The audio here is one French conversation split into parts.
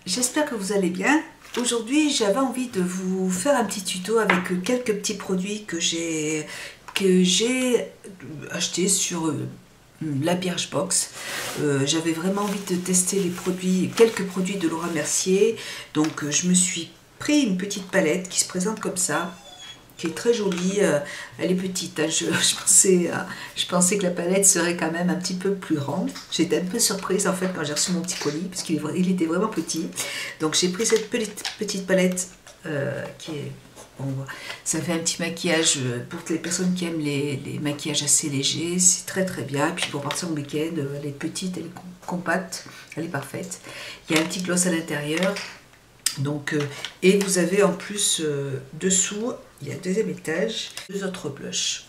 J'espère que vous allez bien. Aujourd'hui, j'avais envie de vous faire un petit tuto avec quelques petits produits que j'ai achetés sur la Birchbox. J'avais vraiment envie de tester les produits, quelques produits de Laura Mercier. Donc, je me suis pris une petite palette qui se présente comme ça, qui est très jolie. Elle est petite, hein. Je pensais que la palette serait quand même un petit peu plus grande. J'étais un peu surprise en fait quand j'ai reçu mon petit colis, parce qu'il était vraiment petit. Donc j'ai pris cette petite palette qui est... Bon, ça fait un petit maquillage pour les personnes qui aiment les maquillages assez légers. C'est très très bien. Et puis pour partir en week-end, elle est petite, elle est compacte, elle est parfaite. Il y a un petit gloss à l'intérieur. Donc, et vous avez en plus dessous, il y a un deuxième étage, deux autres blushs,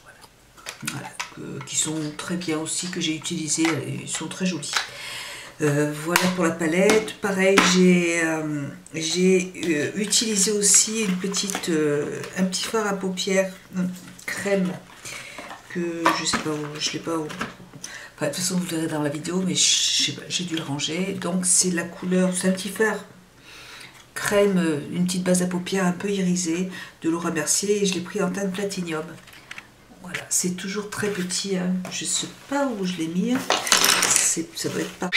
voilà, qui sont très bien aussi, que j'ai utilisés, ils sont très jolis. Voilà pour la palette. Pareil, j'ai utilisé aussi un petit fard à paupières crème, que je sais pas où, je l'ai pas où. Enfin, de toute façon, vous le verrez dans la vidéo, mais j'ai dû le ranger. Donc, c'est la couleur, c'est un petit fard crème, une petite base à paupières un peu irisée de Laura Mercier, et je l'ai pris en teinte platinium. Voilà, c'est toujours très petit, hein. Je sais pas où je l'ai mis, ça doit être pas...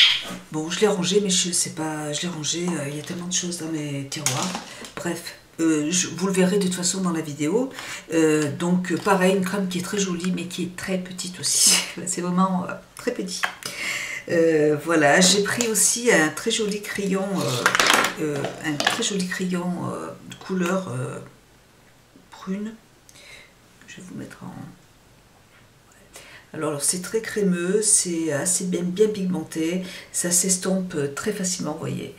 Bon, je l'ai rangé, mais je sais pas, je l'ai rangé, il y a tellement de choses dans mes tiroirs. Bref, vous le verrez de toute façon dans la vidéo. Donc pareil, une crème qui est très jolie, mais qui est très petite aussi. C'est vraiment très petit. Voilà, j'ai pris aussi un très joli crayon, de couleur prune. Je vais vous mettre en... Alors c'est très crémeux, c'est assez bien pigmenté, ça s'estompe très facilement, vous voyez.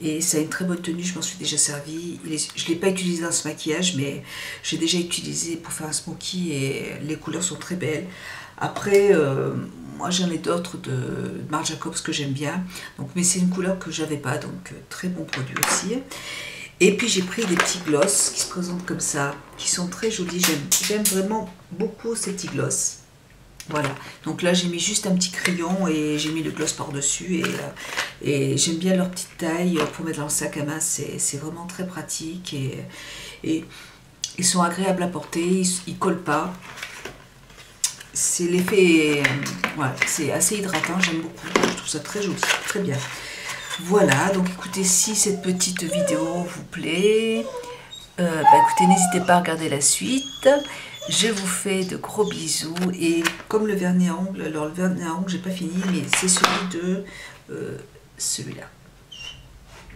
Et ça a une très bonne tenue, je m'en suis déjà servi. Je ne l'ai pas utilisé dans ce maquillage, mais j'ai déjà utilisé pour faire un smoky et les couleurs sont très belles. Après, moi j'en ai d'autres de Marc Jacobs que j'aime bien, donc, mais c'est une couleur que j'avais pas, donc très bon produit aussi. Et puis j'ai pris des petits gloss qui se présentent comme ça, qui sont très jolis, j'aime vraiment beaucoup ces petits gloss. Voilà, donc là j'ai mis juste un petit crayon et j'ai mis le gloss par-dessus, et j'aime bien leur petite taille pour mettre dans le sac à main, c'est vraiment très pratique, et ils sont agréables à porter, ils collent pas. C'est l'effet, voilà, c'est assez hydratant, j'aime beaucoup, je trouve ça très joli, très bien. Voilà, donc écoutez, si cette petite vidéo vous plaît, écoutez, n'hésitez pas à regarder la suite. Je vous fais de gros bisous, et comme le vernis à ongles, alors le vernis à ongles j'ai pas fini, mais c'est celui-là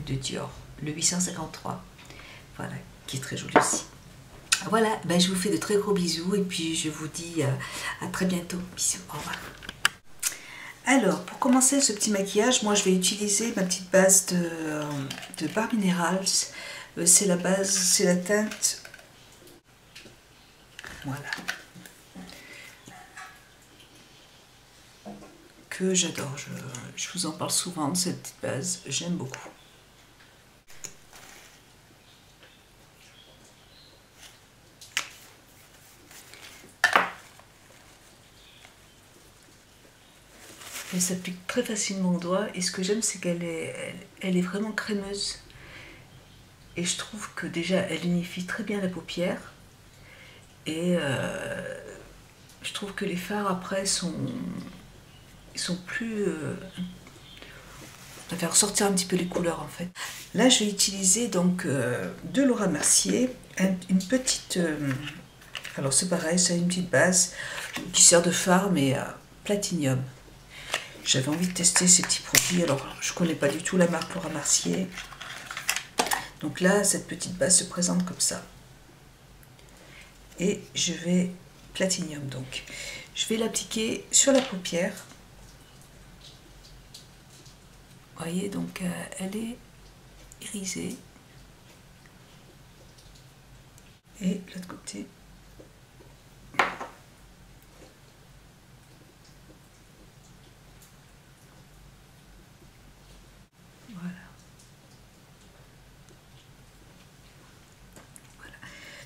de Dior, le 853, voilà, qui est très joli aussi. Voilà, je vous fais de très gros bisous, et puis je vous dis à très bientôt. Bisous, au revoir. Alors, pour commencer ce petit maquillage, moi je vais utiliser ma petite base de Bar Minerals. C'est la base, c'est la teinte. Voilà. Que j'adore, je vous en parle souvent de cette petite base, j'aime beaucoup. Elle s'applique très facilement au doigt, et ce que j'aime, c'est qu'elle est vraiment crémeuse. Et je trouve que déjà elle unifie très bien la paupière, et je trouve que les fards après sont plus... ça fait ressortir un petit peu les couleurs en fait. Là je vais utiliser donc de Laura Mercier, une petite... alors c'est pareil, c'est une petite base qui sert de fard, mais platinium. J'avais envie de tester ces petits produits, alors je connais pas du tout la marque Laura Mercier. Donc là, cette petite base se présente comme ça. Et je vais platinium, donc je vais l'appliquer sur la paupière. Vous voyez, donc elle est irisée. Et de l'autre côté.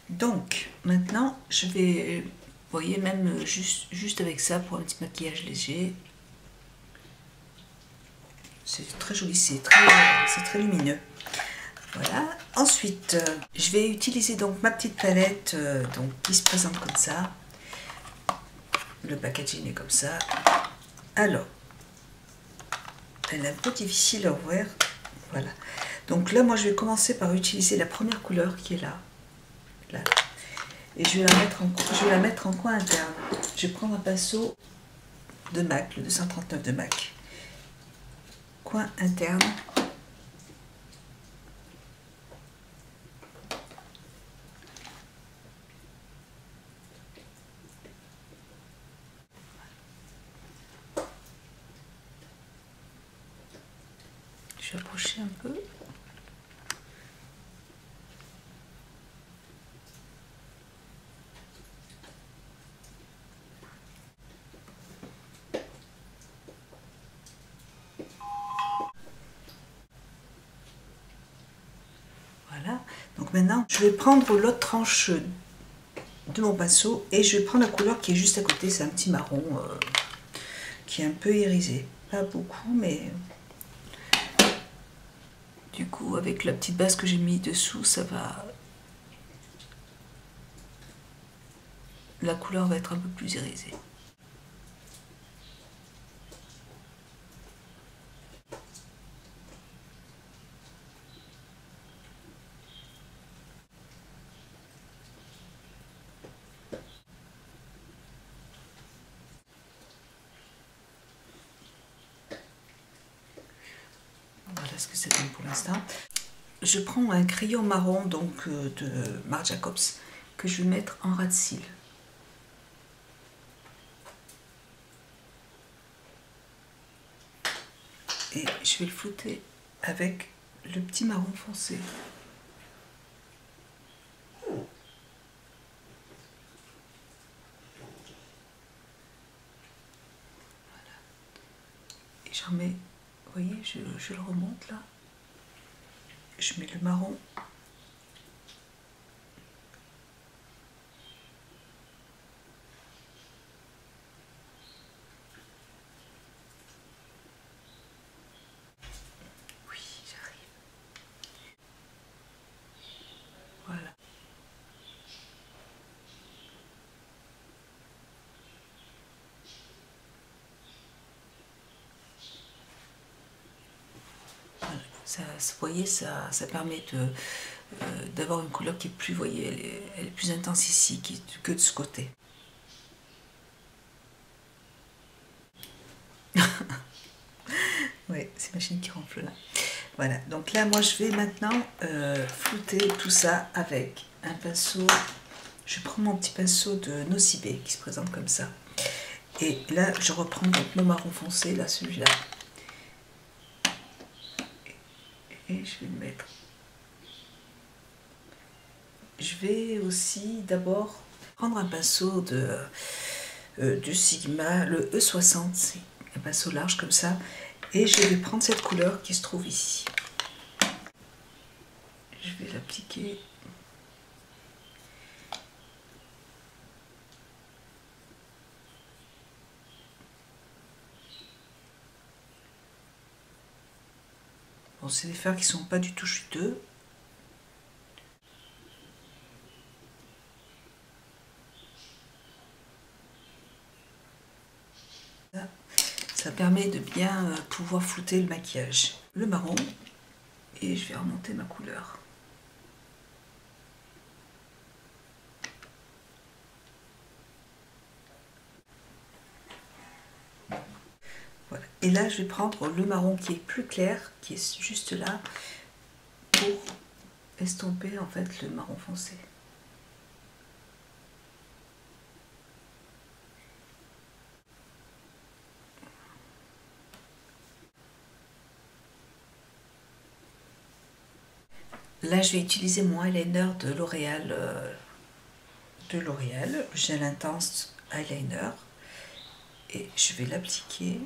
Donc, maintenant, je vais, vous voyez, même juste avec ça, pour un petit maquillage léger, c'est très joli, c'est très lumineux. Voilà. Ensuite, je vais utiliser donc ma petite palette donc, qui se présente comme ça. Le packaging est comme ça. Alors, elle est un peu difficile à ouvrir. Voilà. Donc là, moi, je vais commencer par utiliser la première couleur qui est là. Là. Et je vais la mettre en coin interne. Je vais prendre un pinceau de MAC, le 239 de MAC. Coin interne. Je vais approcher un peu. Voilà. Donc maintenant, je vais prendre l'autre tranche de mon pinceau et je vais prendre la couleur qui est juste à côté. C'est un petit marron qui est un peu irisé. Pas beaucoup, mais du coup, avec la petite base que j'ai mis dessous, ça va... La couleur va être un peu plus irisée. Voilà ce que ça donne pour l'instant. Je prends un crayon marron donc de Marc Jacobs que je vais mettre en ras de cils. Et je vais le flouter avec le petit marron foncé. Voilà. Et j'en mets, vous voyez, je le remonte là. Je mets le marron. Oui, j'arrive. Voilà. Ça, vous voyez, ça permet d'avoir une couleur qui est plus, vous voyez, elle est plus intense ici que de ce côté. Oui, c'est ma chaîne qui ronfle là. Voilà, donc là, moi, je vais maintenant flouter tout ça avec un pinceau. Je prends mon petit pinceau de Nocibé qui se présente comme ça. Et là, je reprends donc mon marron foncé, là, celui-là. Et je vais le mettre. Je vais aussi d'abord prendre un pinceau de Sigma, le E60, c'est un pinceau large comme ça. Et je vais prendre cette couleur qui se trouve ici. Je vais l'appliquer. Bon, c'est des fards qui ne sont pas du tout juteux. Ça permet de bien pouvoir flouter le maquillage. Le marron, et je vais remonter ma couleur. Voilà. Et là, je vais prendre le marron qui est plus clair, qui est juste là, pour estomper en fait le marron foncé. Là, je vais utiliser mon eyeliner de L'Oréal, Gel Intense Eyeliner, et je vais l'appliquer.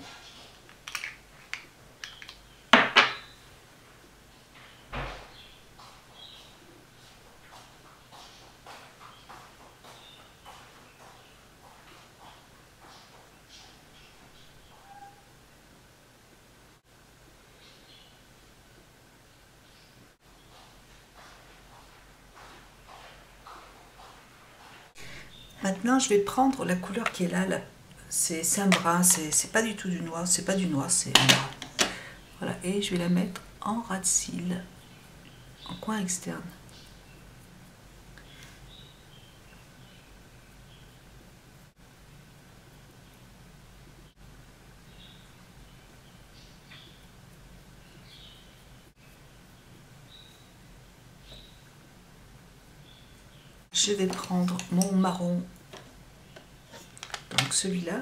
Maintenant, je vais prendre la couleur qui est là. C'est un brun, c'est pas du tout du noir, c'est pas du noir, c'est un brun. Voilà, et je vais la mettre en ras de cils, en coin externe. Je vais prendre mon marron, donc celui-là.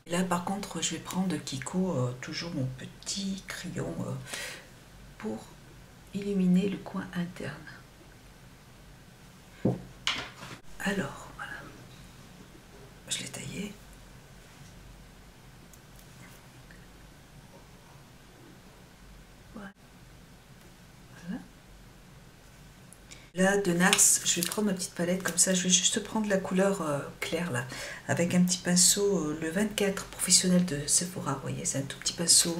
Là par contre je vais prendre de Kiko toujours mon petit crayon pour illuminer le coin interne. Alors voilà, je l'ai taillé. Voilà. Là de Nars, je vais prendre ma petite palette comme ça, je vais juste prendre la couleur claire là, avec un petit pinceau, le 24 professionnel de Sephora, vous voyez, c'est un tout petit pinceau.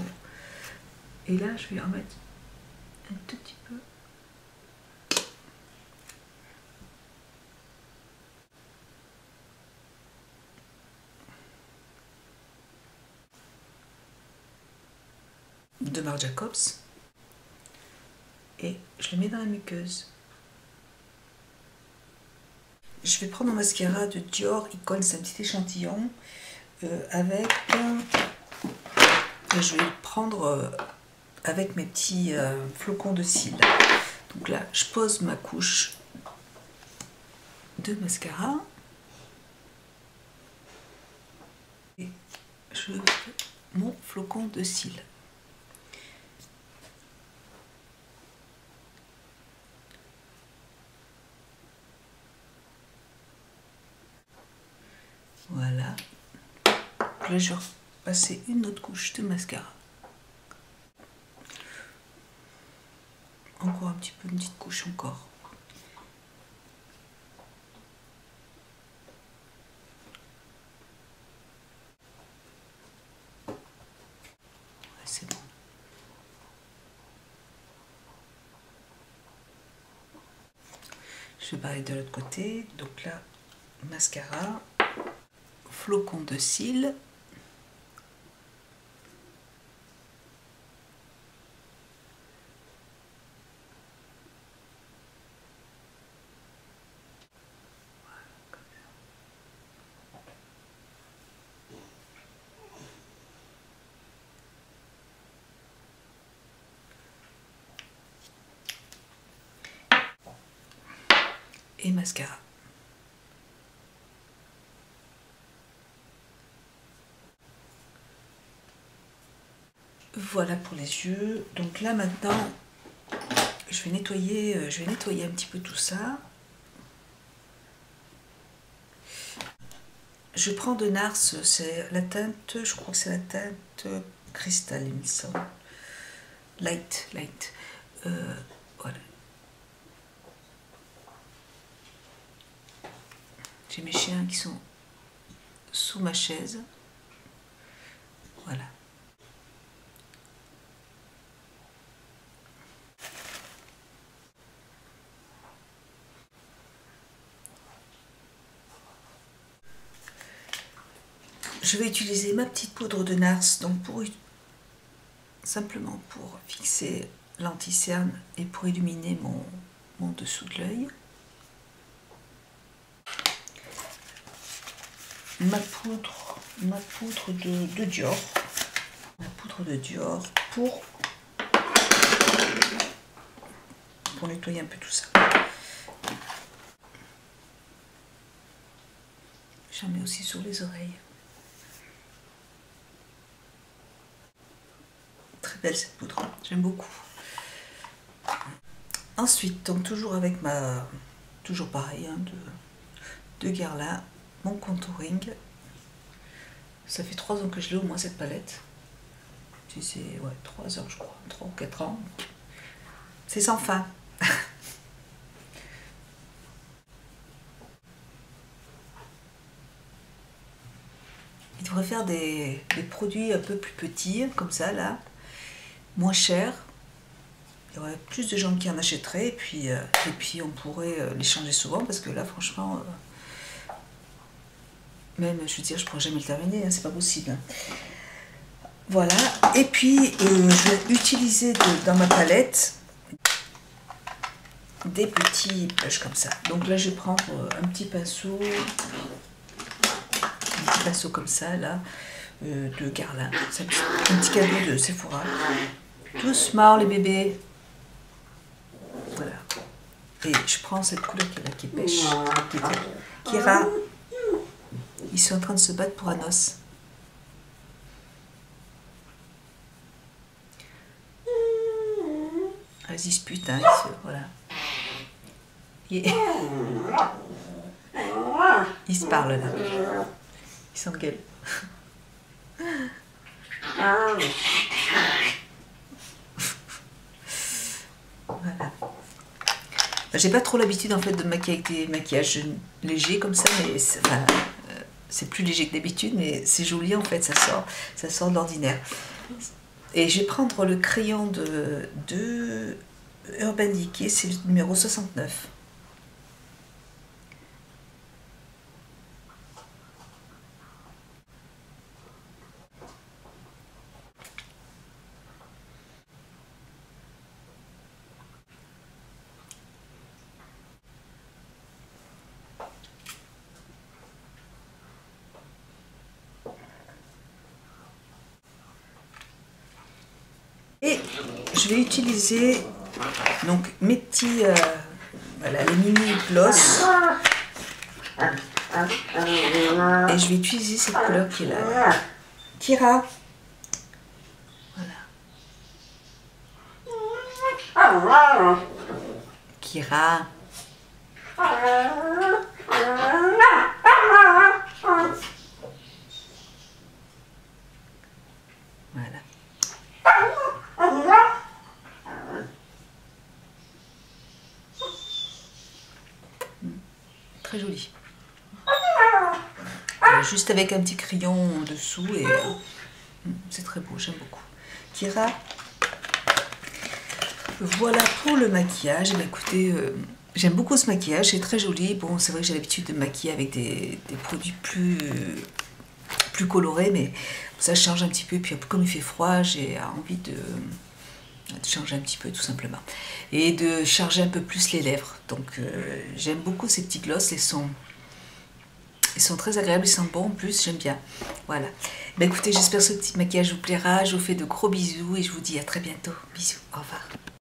Et là je vais en mettre un tout petit peu. De Marc Jacobs. Et je le mets dans la muqueuse. Je vais prendre mon mascara de Dior Icon, c'est un petit échantillon avec. Je vais le prendre avec mes petits flocons de cils. Donc là, je pose ma couche de mascara et je fais mon flocon de cils. Voilà. Là, je vais repasser une autre couche de mascara. Encore un petit peu, une petite couche encore. Ouais, c'est bon. Je vais parler de l'autre côté. Donc là, mascara, flocon de cils. Et mascara. Voilà pour les yeux. Donc là maintenant, je vais nettoyer un petit peu tout ça. Je prends de Nars, c'est la teinte, je crois que c'est la teinte cristal, il me semble. Light. Voilà. J'ai mes chiens qui sont sous ma chaise. Voilà. Je vais utiliser ma petite poudre de Nars donc simplement pour fixer l'anti-cerne et pour illuminer mon dessous de l'œil. Ma poudre de Dior. Ma poudre de Dior pour nettoyer un peu tout ça. J'en mets aussi sur les oreilles. Très belle cette poudre, j'aime beaucoup. Ensuite, donc toujours avec toujours pareil, hein, de Guerlain, mon contouring. Ça fait 3 ans que je l'ai au moins cette palette. Si c'est, ouais, 3 ans je crois, 3 ou 4 ans. C'est sans fin. Il devrait faire des produits un peu plus petits, comme ça là, moins chers, y aurait plus de gens qui en achèteraient, et puis on pourrait les changer souvent, parce que là, franchement, même, je veux dire, je pourrais jamais le terminer, hein, c'est pas possible. Hein. Voilà, et puis je vais utiliser dans ma palette des petits blushs comme ça. Donc là, je vais prendre un petit pinceau comme ça, là, de Guerlain. C'est un petit cadeau de Sephora. Doucement, les bébés. Voilà. Et je prends cette couleur qui est là, qui est pêche, Kira. Ils sont en train de se battre pour un os. Ils se disputent, hein, voilà. Ils se parlent là. Ils s'engueulent. Voilà. J'ai pas trop l'habitude en fait de me maquiller avec des maquillages légers comme ça, mais c'est plus léger que d'habitude, mais c'est joli en fait, ça sort de l'ordinaire. Et je vais prendre le crayon de Urban Decay, c'est le numéro 69. Et je vais utiliser donc mes petits, voilà, les mini gloss. Et je vais utiliser cette couleur qui est là. Kira. Voilà. Kira. Voilà. Très joli. Juste avec un petit crayon en dessous et c'est très beau, j'aime beaucoup. Kira, voilà pour le maquillage. Et bien, écoutez, j'aime beaucoup ce maquillage, c'est très joli. Bon, c'est vrai que j'ai l'habitude de maquiller avec des produits plus colorés, mais ça change un petit peu. Puis comme il fait froid, j'ai envie de changer un petit peu tout simplement. Et de charger un peu plus les lèvres. Donc j'aime beaucoup ces petits gloss, ils sont très agréables, ils sentent bon en plus, j'aime bien. Voilà. Ben écoutez, j'espère que ce petit maquillage vous plaira. Je vous fais de gros bisous et je vous dis à très bientôt. Bisous, au revoir.